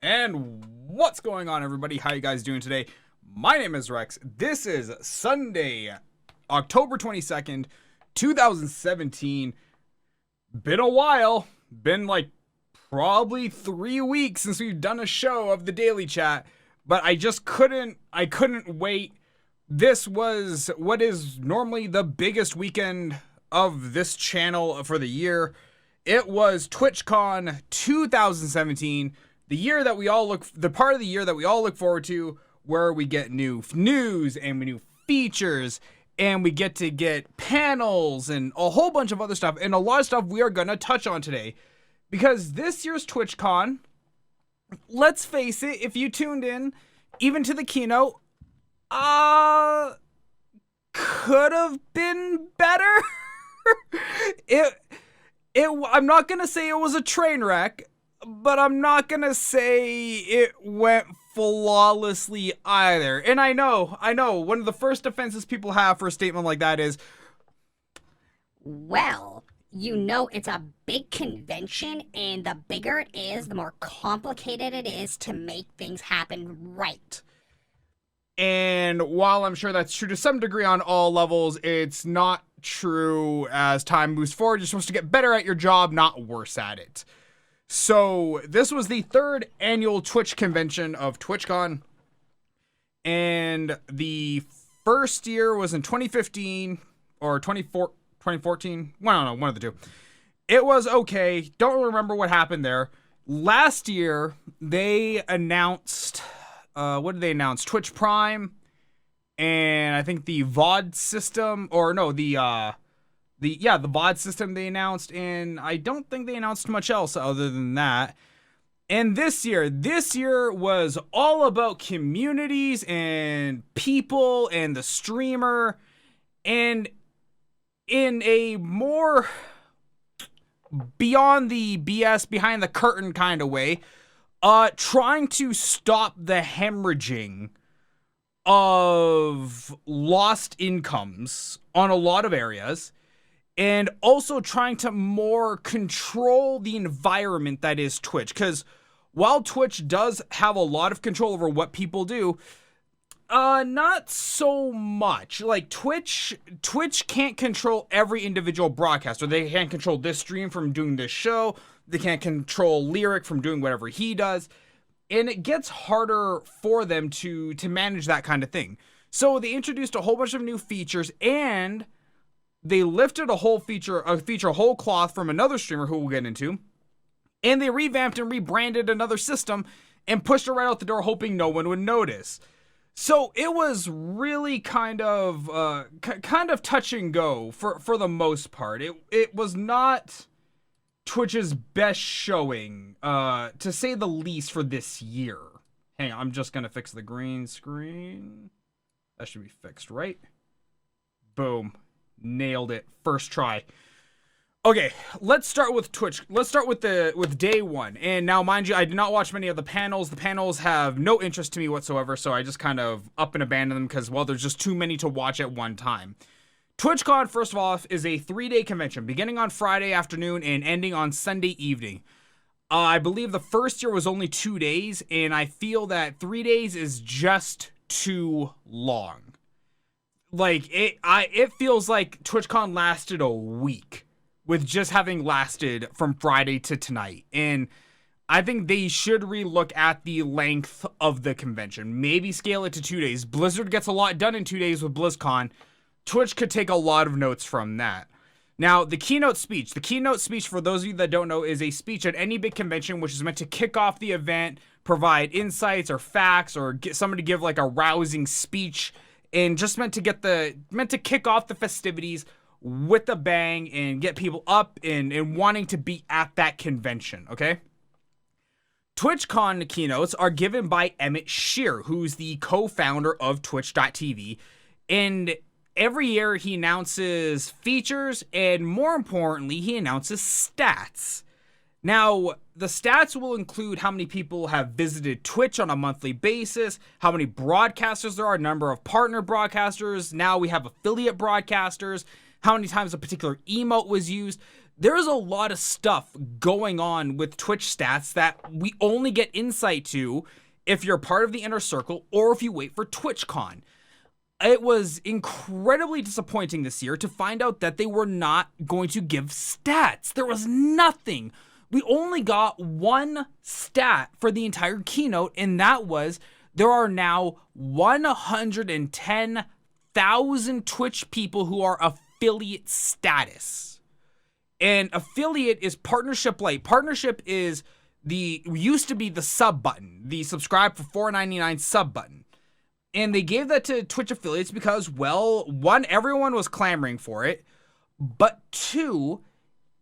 And what's going on, everybody? How you guys doing today? My name is Rex. This is Sunday, October 22nd, 2017. Been a while. Been like probably 3 weeks since we've done a show of the Daily Chat, but I couldn't wait. This was what is normally the biggest weekend of this channel for the year. It was Twitchcon 2017. The part of the year that we all look forward to, where we get new news and new features, and we get to get panels and a whole bunch of other stuff, and a lot of stuff we are going to touch on today. Because this year's TwitchCon, let's face it, if you tuned in, even to the keynote, could have been better. I'm not going to say it was a train wreck, but I'm not gonna say it went flawlessly either. And I know, one of the first defenses people have for a statement like that is, well, you know it's a big convention, and the bigger it is, the more complicated it is to make things happen right. And while I'm sure that's true to some degree on all levels, it's not true as time moves forward. You're supposed to get better at your job, not worse at it. So this was the third annual Twitch convention of TwitchCon, and the first year was in 2015 or 2014. Well, I don't know, one of the two. It was okay. Don't really remember what happened there. Last year, they announced, what did they announce? Twitch Prime, and I think the VOD system, or no, the VOD system they announced, and I don't think they announced much else other than that. And this year was all about communities and people and the streamer, and in a more beyond the BS, behind the curtain kind of way, trying to stop the hemorrhaging of lost incomes on a lot of areas, and also trying to more control the environment that is Twitch. Because while Twitch does have a lot of control over what people do, not so much. Like, Twitch can't control every individual broadcaster. They can't control this stream from doing this show. They can't control Lyric from doing whatever he does. And it gets harder for them to manage that kind of thing. So they introduced a whole bunch of new features, and they lifted a whole cloth from another streamer who we'll get into, and they revamped and rebranded another system and pushed it right out the door, hoping no one would notice. So it was really kind of touch and go for the most part. It was not Twitch's best showing, to say the least, for this year. Hang on, I'm just gonna fix the green screen. That should be fixed, right? Boom. Nailed it. First try. Okay, let's start with Twitch. Let's start with day one. And now, mind you, I did not watch many of the panels. The panels have no interest to me whatsoever, so I just kind of up and abandoned them because, well, there's just too many to watch at one time. TwitchCon, first of all, is a 3-day convention, beginning on Friday afternoon and ending on Sunday evening. I believe the first year was only 2 days, and I feel that 3 days is just too long. Like, it feels like TwitchCon lasted a week, with just having lasted from Friday to tonight. And I think they should relook at the length of the convention. Maybe scale it to 2 days. Blizzard gets a lot done in 2 days with BlizzCon. Twitch could take a lot of notes from that. Now, the keynote speech. The keynote speech, for those of you that don't know, is a speech at any big convention which is meant to kick off the event, provide insights or facts, or get somebody to give like a rousing speech, and just meant to kick off the festivities with a bang and get people up and wanting to be at that convention, okay? TwitchCon keynotes are given by Emmett Shear, who's the co-founder of Twitch.tv, and every year he announces features, and more importantly, he announces stats. Now, the stats will include how many people have visited Twitch on a monthly basis, how many broadcasters there are, number of partner broadcasters, now we have affiliate broadcasters, how many times a particular emote was used. there's a lot of stuff going on with Twitch stats that we only get insight to if you're part of the inner circle or if you wait for TwitchCon. It was incredibly disappointing this year to find out that they were not going to give stats. There was nothing. We only got one stat for the entire keynote, and that was there are now 110,000 Twitch people who are affiliate status. And affiliate is partnership light. Partnership is used to be the sub button, the subscribe for $4.99 sub button. And they gave that to Twitch affiliates because, well, one, everyone was clamoring for it, but two,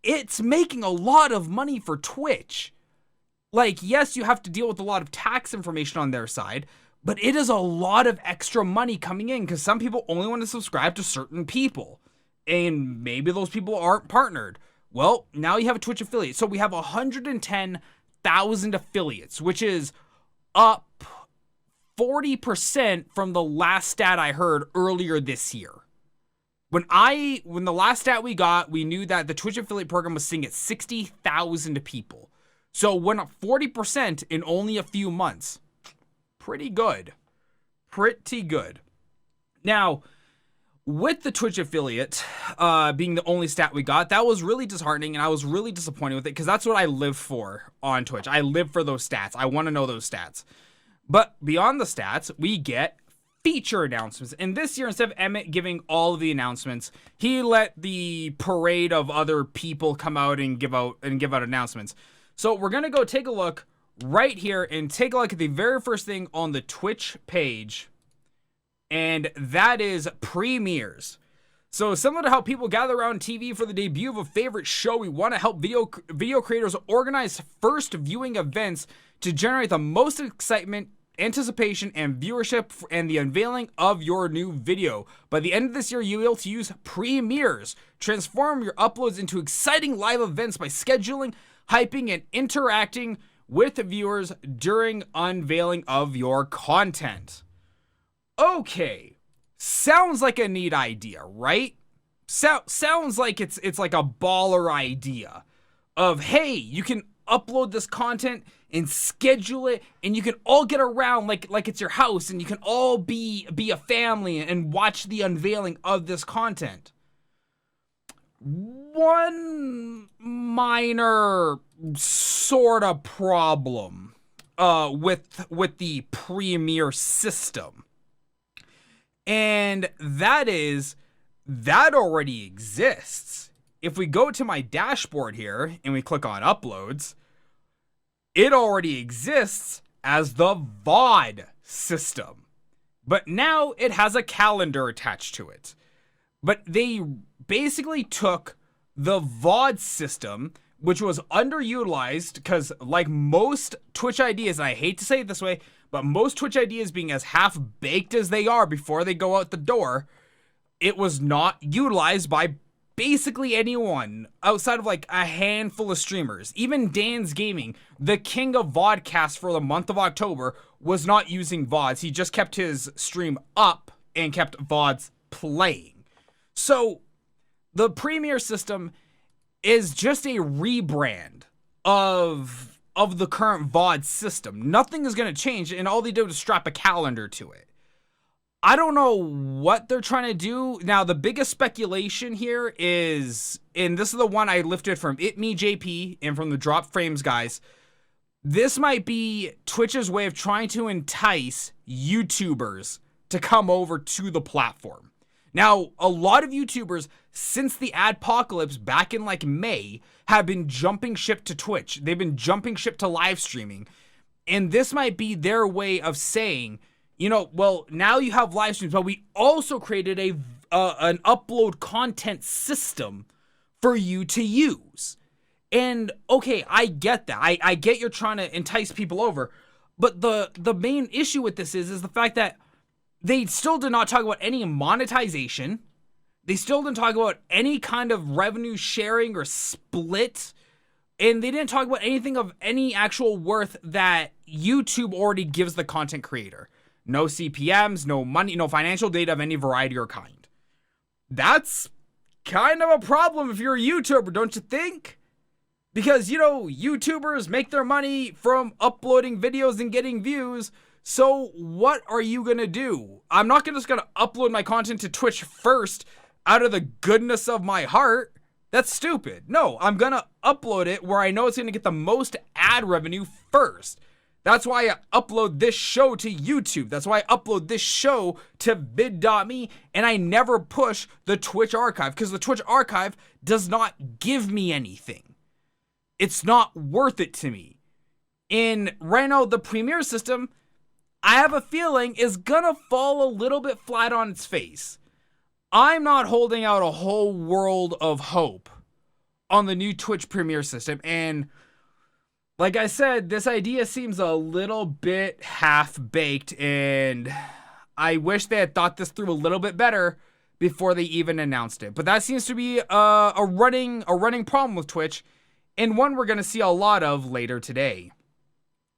it's making a lot of money for Twitch. Like, yes, you have to deal with a lot of tax information on their side, but it is a lot of extra money coming in because some people only want to subscribe to certain people, and maybe those people aren't partnered. Well, now you have a Twitch affiliate. So we have 110,000 affiliates, which is up 40% from the last stat I heard earlier this year. When the last stat we got, we knew that the Twitch affiliate program was sitting at 60,000 people. So went up 40% in only a few months. Pretty good. Pretty good. Now, with the Twitch affiliate being the only stat we got, that was really disheartening, and I was really disappointed with it because that's what I live for on Twitch. I live for those stats. I want to know those stats. But beyond the stats, we get feature announcements. And this year, instead of Emmett giving all of the announcements, he let the parade of other people come out and give out announcements. So we're going to go take a look right here and take a look at the very first thing on the Twitch page. And that is premieres. So similar to how people gather around TV for the debut of a favorite show, we want to help video creators organize first viewing events to generate the most excitement, anticipation, and viewership and the unveiling of your new video. By the end of this year, you'll be able to use premieres. Transform your uploads into exciting live events by scheduling, hyping, and interacting with viewers during unveiling of your content. Okay, sounds like a neat idea, right? Sounds like it's like a baller idea of, hey, you can upload this content and schedule it, and you can all get around like it's your house, and you can all be a family and watch the unveiling of this content. One minor sort of problem with the premiere system, and that is that already exists. If we go to my dashboard here and we click on uploads, it already exists as the VOD system, but now it has a calendar attached to it. But they basically took the VOD system, which was underutilized because, like most Twitch ideas, and I hate to say it this way, but most Twitch ideas being as half-baked as they are before they go out the door, it was not utilized by basically anyone outside of like a handful of streamers. Even Dan's Gaming, the king of vodcast for the month of October, was not using VODs. He just kept his stream up and kept VODs playing. So the Premiere system is just a rebrand of the current VOD system. Nothing is going to change, and all they did was strap a calendar to it. I don't know what they're trying to do. Now, the biggest speculation here is, and this is the one I lifted from JP and from the Drop Frames guys, this might be Twitch's way of trying to entice YouTubers to come over to the platform. Now, a lot of YouTubers, since the adpocalypse back in like May, have been jumping ship to Twitch. They've been jumping ship to live streaming. And this might be their way of saying, you know, well, now you have live streams, but we also created an upload content system for you to use. And okay, I get that. I get you're trying to entice people over, but the main issue with this is the fact that they still did not talk about any monetization. They still didn't talk about any kind of revenue sharing or split. And they didn't talk about anything of any actual worth that YouTube already gives the content creator. No CPMs, no money, no financial data of any variety or kind. That's kind of a problem if you're a YouTuber, don't you think? Because, YouTubers make their money from uploading videos and getting views. So what are you going to do? I'm not just going to upload my content to Twitch first out of the goodness of my heart. That's stupid. No, I'm going to upload it where I know it's going to get the most ad revenue first. That's why I upload this show to YouTube. That's why I upload this show to vid.me, and I never push the Twitch archive because the Twitch archive does not give me anything. It's not worth it to me. And right now, the Premiere system, I have a feeling, is gonna fall a little bit flat on its face. I'm not holding out a whole world of hope on the new Twitch Premiere system, and like I said, this idea seems a little bit half-baked, and I wish they had thought this through a little bit better before they even announced it. But that seems to be a running problem with Twitch, and one we're going to see a lot of later today.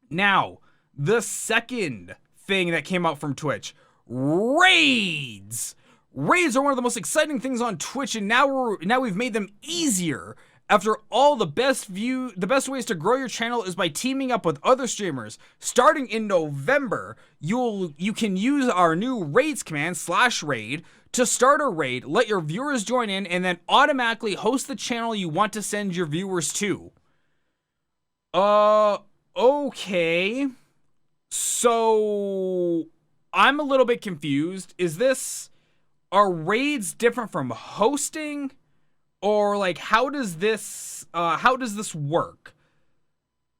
Now, the second thing that came out from Twitch, raids. Raids are one of the most exciting things on Twitch, and now we've made them easier. After all, the best ways to grow your channel is by teaming up with other streamers. Starting in November, you can use our new raids command /raid to start a raid, let your viewers join in, and then automatically host the channel you want to send your viewers to. Okay. So I'm a little bit confused. Are raids different from hosting? Or like, how does this work?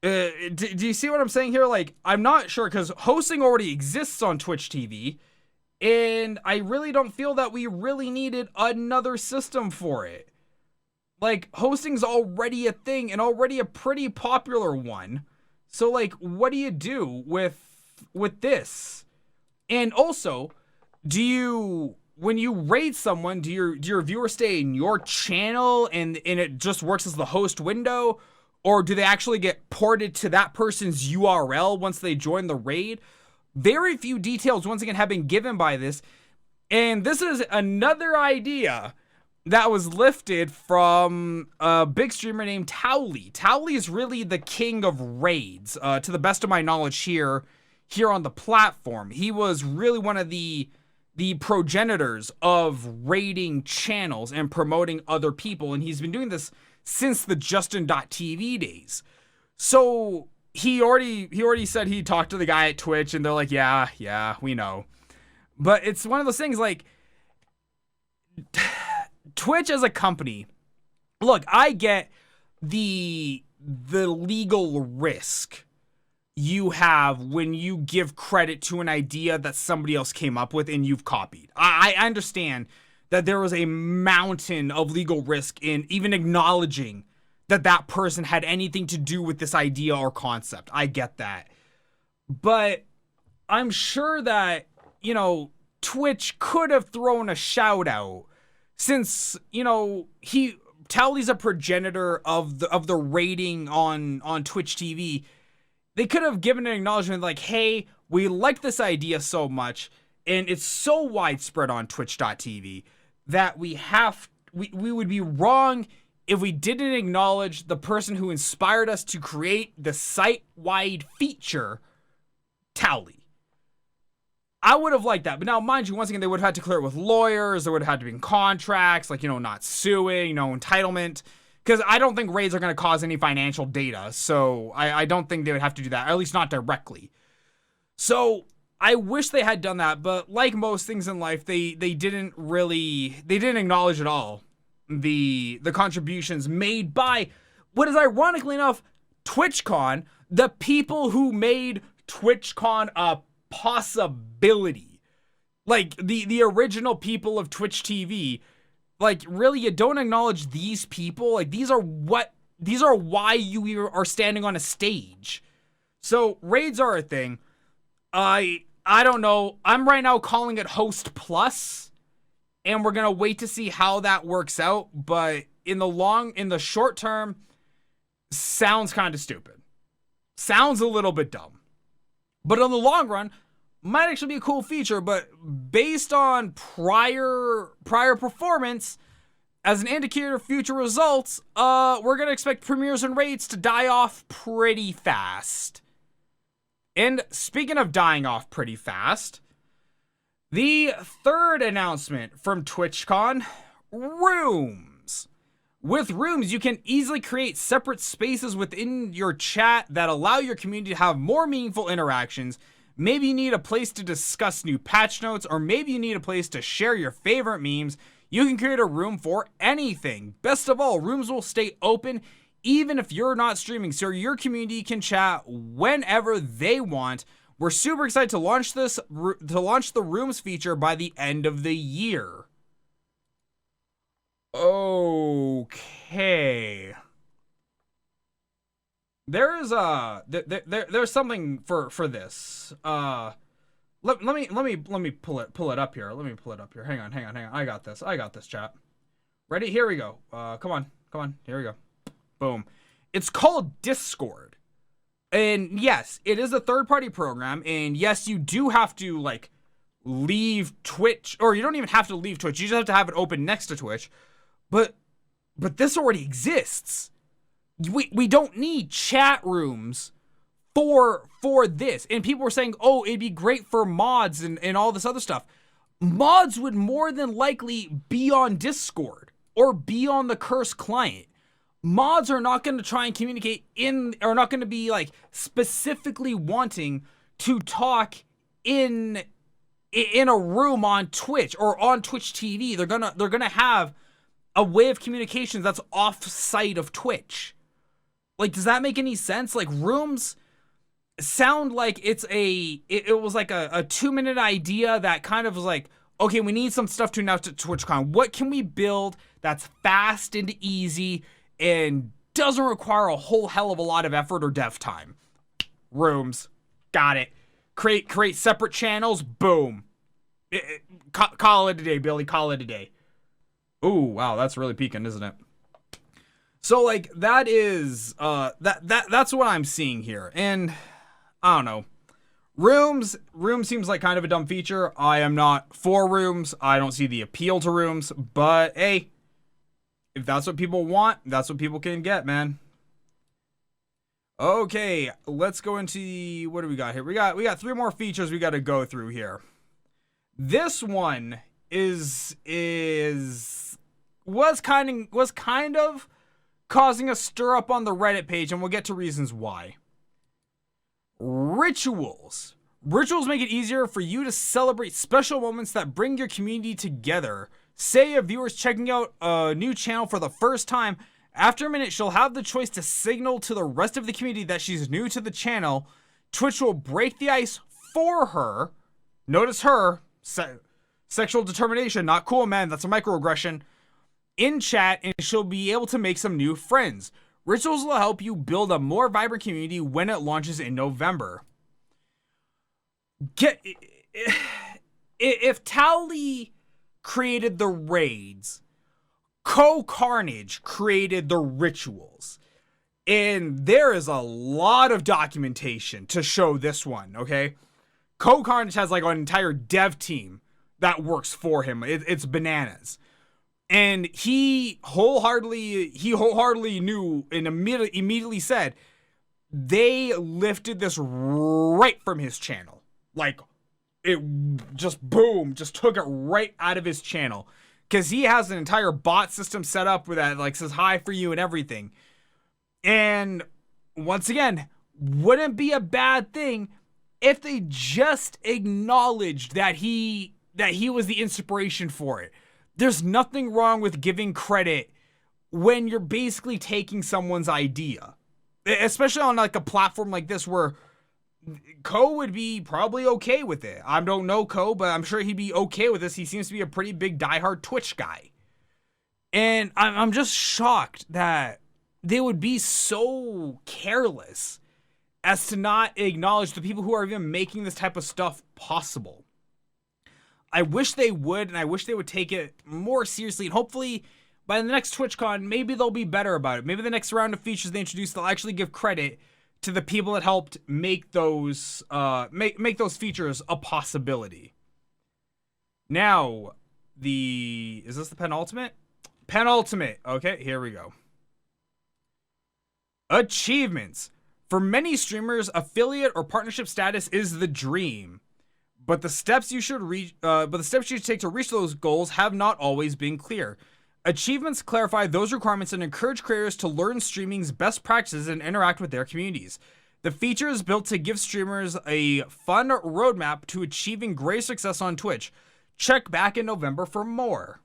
Do you see what I'm saying here? Like, I'm not sure, because hosting already exists on Twitch TV, and I really don't feel that we really needed another system for it. Like, hosting's already a thing, and already a pretty popular one. So like, what do you do with this? And also, when you raid someone, do your viewers stay in your channel and it just works as the host window? Or do they actually get ported to that person's URL once they join the raid? Very few details, once again, have been given by this. And this is another idea that was lifted from a big streamer named Towley. Towley is really the king of raids, to the best of my knowledge here on the platform. He was really one of the progenitors of raiding channels and promoting other people, and he's been doing this since the Justin.tv days. So he already said he talked to the guy at Twitch, and they're like, yeah, we know. But it's one of those things, like, Twitch as a company, look, I get the legal risk you have when you give credit to an idea that somebody else came up with and you've copied. I understand that there was a mountain of legal risk in even acknowledging that person had anything to do with this idea or concept. I get that. But I'm sure that, Twitch could have thrown a shout out, since, Towley's a progenitor of the rating on Twitch TV. They could have given an acknowledgement like, hey, we like this idea so much, and it's so widespread on twitch.tv that we would be wrong if we didn't acknowledge the person who inspired us to create the site-wide feature, Towley. I would have liked that. But now, mind you, once again, they would have had to clear it with lawyers. There would have had to be contracts, like, not suing, no entitlement. Because I don't think raids are going to cause any financial data, so I don't think they would have to do that, or at least not directly. So I wish they had done that, but like most things in life, they didn't acknowledge at all the contributions made by what is, ironically enough, Twitchcon, the people who made Twitchcon a possibility. Like, the original people of Twitch TV. Like, really, you don't acknowledge these people? Like, these are why you are standing on a stage. So, raids are a thing. I don't know. I'm right now calling it Host Plus, and we're gonna wait to see how that works out. But in the short term, sounds kind of stupid. Sounds a little bit dumb. But in the long run, might actually be a cool feature, but based on prior performance, as an indicator of future results, we're gonna expect premieres and raids to die off pretty fast. And speaking of dying off pretty fast, the third announcement from TwitchCon, Rooms. With Rooms, you can easily create separate spaces within your chat that allow your community to have more meaningful interactions. Maybe you need a place to discuss new patch notes, or maybe you need a place to share your favorite memes. You can create a room for anything. Best of all, Rooms will stay open even if you're not streaming, so your community can chat whenever they want. We're super excited to launch the Rooms feature by the end of the year. Okay. There's something for this. Let me pull it up here. Hang on. I got this, chat. Ready? Here we go. Come on. Here we go. Boom. It's called Discord. And yes, it is a third-party program, and yes, you do have to, like, leave Twitch, or you don't even have to leave Twitch, you just have to have it open next to Twitch, but this already exists. We don't need chat rooms for this, and people were saying, oh, it'd be great for mods and all this other stuff. Mods would more than likely be on Discord, or be on the Curse client. Mods are not going to try and communicate are not going to be like specifically wanting to talk in a room on Twitch or on Twitch TV. They're gonna have a way of communications that's off site of Twitch. Like, does that make any sense? Like, rooms sound like it was like a 2-minute idea that kind of was like, okay, we need some stuff to announce to TwitchCon. What can we build that's fast and easy and doesn't require a whole hell of a lot of effort or dev time? Rooms. Got it. Create separate channels. Boom. Call it a day, Billy. Call it a day. Ooh, wow, that's really peaking, isn't it? So, like, that is that's what I'm seeing here. And I don't know. Rooms seems like kind of a dumb feature. I am not for rooms. I don't see the appeal to rooms, but hey, if that's what people want, that's what people can get, man. Okay, let's go into what do we got here? We got 3 more features we got to go through here. This one was kind of causing a stir up on the Reddit page, and we'll get to reasons why. Rituals. Rituals make it easier for you to celebrate special moments that bring your community together. Say a viewer's checking out a new channel for the first time. After a minute, she'll have the choice to signal to the rest of the community that she's new to the channel. Twitch will break the ice for her. Notice her. Sexual determination. Not cool, man. That's a microaggression. In chat, and she'll be able to make some new friends. Rituals will help you build a more vibrant community when it launches in November. If Towley created the raids, Carnage created the rituals, and there is a lot of documentation to show this one. Okay, Carnage has like an entire dev team that works for him. It's bananas, and he wholeheartedly knew and immediately said they lifted this right from his channel. Like, it just boom, just took it right out of his channel. Because he has an entire bot system set up with that, like, says hi for you and everything. And once again, wouldn't be a bad thing if they just acknowledged that he was the inspiration for it. There's nothing wrong with giving credit when you're basically taking someone's idea. Especially on like a platform like this where would be probably okay with it. I don't know but I'm sure he'd be okay with this. He seems to be a pretty big diehard Twitch guy. And I'm just shocked that they would be so careless as to not acknowledge the people who are even making this type of stuff possible. I wish they would, and I wish they would take it more seriously, and hopefully by the next TwitchCon, maybe they'll be better about it. Maybe the next round of features they introduce, they'll actually give credit to the people that helped make those make those features a possibility. Now, is this the penultimate? Penultimate. Okay, here we go. Achievements. For many streamers, affiliate or partnership status is the dream. But the steps you should take to reach those goals have not always been clear. Achievements clarify those requirements and encourage creators to learn streaming's best practices and interact with their communities. The feature is built to give streamers a fun roadmap to achieving great success on Twitch. Check back in November for more.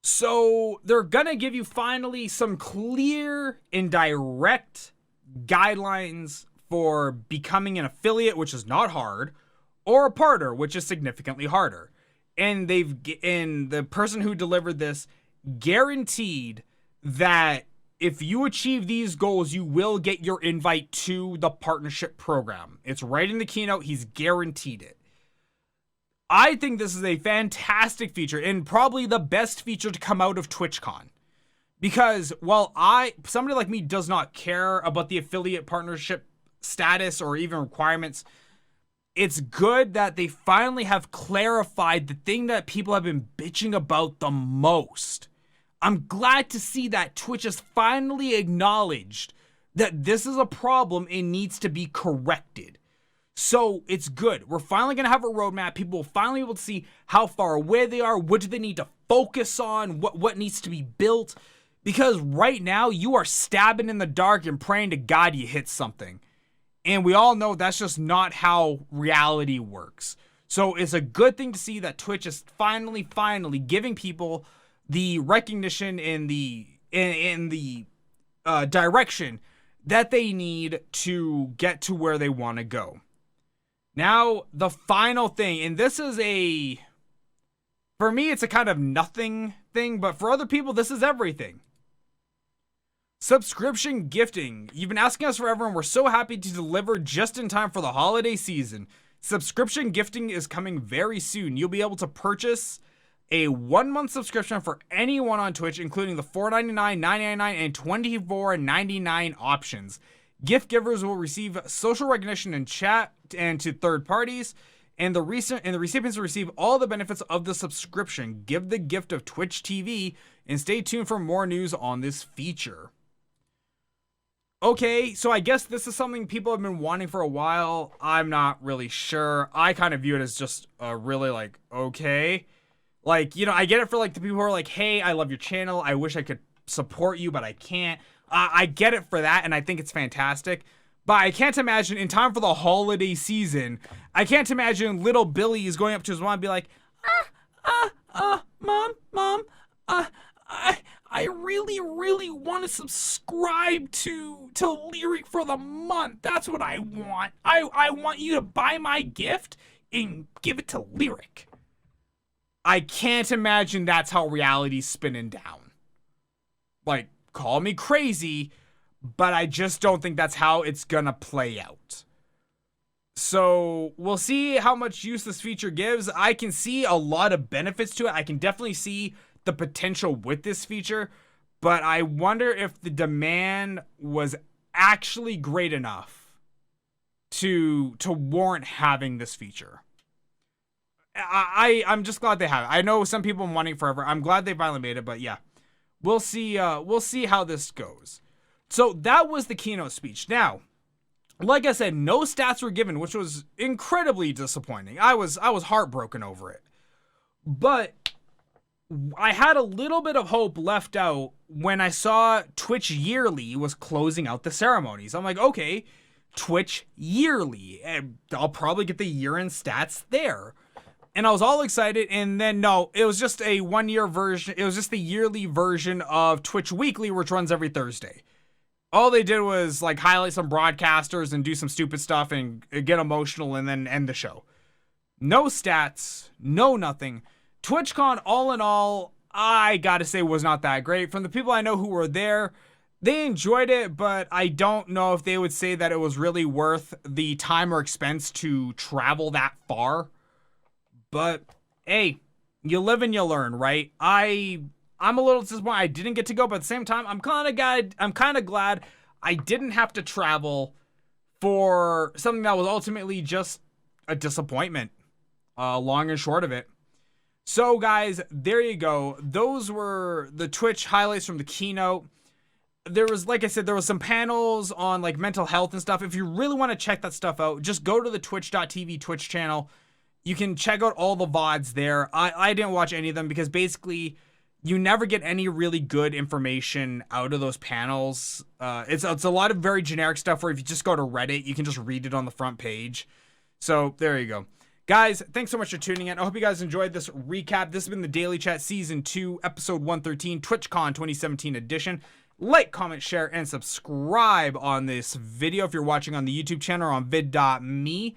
So they're gonna give you finally some clear and direct guidelines for becoming an affiliate, which is not hard, or a partner, which is significantly harder. And the person who delivered this guaranteed that if you achieve these goals, you will get your invite to the partnership program. It's right in the keynote. He's guaranteed it. I think this is a fantastic feature and probably the best feature to come out of TwitchCon. Because while somebody like me does not care about the affiliate partnership status or even requirements, it's good that they finally have clarified the thing that people have been bitching about the most. I'm glad to see that Twitch has finally acknowledged that this is a problem and needs to be corrected. So it's good. We're finally going to have a roadmap. People will finally be able to see how far away they are. What do they need to focus on? What needs to be built? Because right now you are stabbing in the dark and praying to God you hit something. And we all know that's just not how reality works. So it's a good thing to see that Twitch is finally giving people the recognition and the direction that they need to get to where they want to go. Now, the final thing, and this is for me, it's a kind of nothing thing, but for other people, this is everything. Subscription gifting. You've been asking us forever, and we're so happy to deliver just in time for the holiday season. Subscription gifting is coming very soon. You'll be able to purchase a 1-month subscription for anyone on Twitch, including the $4.99, $9.99, and $24.99 options. Gift givers will receive social recognition in chat and to third parties, and the recipients will receive all the benefits of the subscription. Give the gift of Twitch TV, and stay tuned for more news on this feature. Okay, so I guess this is something people have been wanting for a while. I'm not really sure. I kind of view it as just really okay. I get it for the people who are like, hey, I love your channel. I wish I could support you, but I can't. I get it for that, and I think it's fantastic. But I can't imagine, in time for the holiday season, I can't imagine little Billy is going up to his mom and be like, Mom, I really want to subscribe to Lyric for the month. That's what I want. I want you to buy my gift and give it to Lyric. I can't imagine that's how reality's spinning down. Call me crazy, but I just don't think that's how it's gonna play out. So we'll see how much use this feature gives. I can see a lot of benefits to it. I can definitely see the potential with this feature, but I wonder if the demand was actually great enough to warrant having this feature. I'm just glad they have it. I know some people have been wanting it forever. I'm glad they finally made it, but yeah. We'll see how this goes. So that was the keynote speech. Now, like I said, no stats were given, which was incredibly disappointing. I was heartbroken over it. But I had a little bit of hope left out when I saw Twitch Yearly was closing out the ceremonies. I'm like, okay, Twitch Yearly. I'll probably get the year-end stats there. And I was all excited, and then no, it was just a 1-year version. It was just the yearly version of Twitch Weekly, which runs every Thursday. All they did was highlight some broadcasters and do some stupid stuff and get emotional and then end the show. No stats, no nothing. TwitchCon, all in all, I gotta say was not that great. From the people I know who were there, they enjoyed it, but I don't know if they would say that it was really worth the time or expense to travel that far. But hey, you live and you learn, right? I'm a little disappointed I didn't get to go, but at the same time, I'm kind of glad I didn't have to travel for something that was ultimately just a disappointment. Long and short of it. So guys, there you go. Those were the Twitch highlights from the keynote. There was, like I said, there was some panels on like mental health and stuff. If you really want to check that stuff out, just go to the twitch.tv Twitch channel. You can check out all the VODs there. I didn't watch any of them because basically you never get any really good information out of those panels. It's a lot of very generic stuff where if you just go to Reddit, you can just read it on the front page. So there you go. Guys, thanks so much for tuning in. I hope you guys enjoyed this recap. This has been the Daily Chat Season 2, Episode 113, TwitchCon 2017 edition. Like, comment, share, and subscribe on this video if you're watching on the YouTube channel or on vid.me.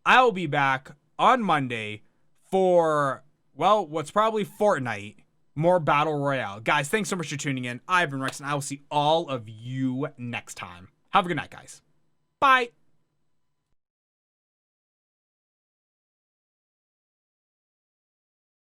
I'll be back on Monday for, well, what's probably Fortnite, more Battle Royale. Guys, thanks so much for tuning in. I've been Rex, and I will see all of you next time. Have a good night, guys. Bye.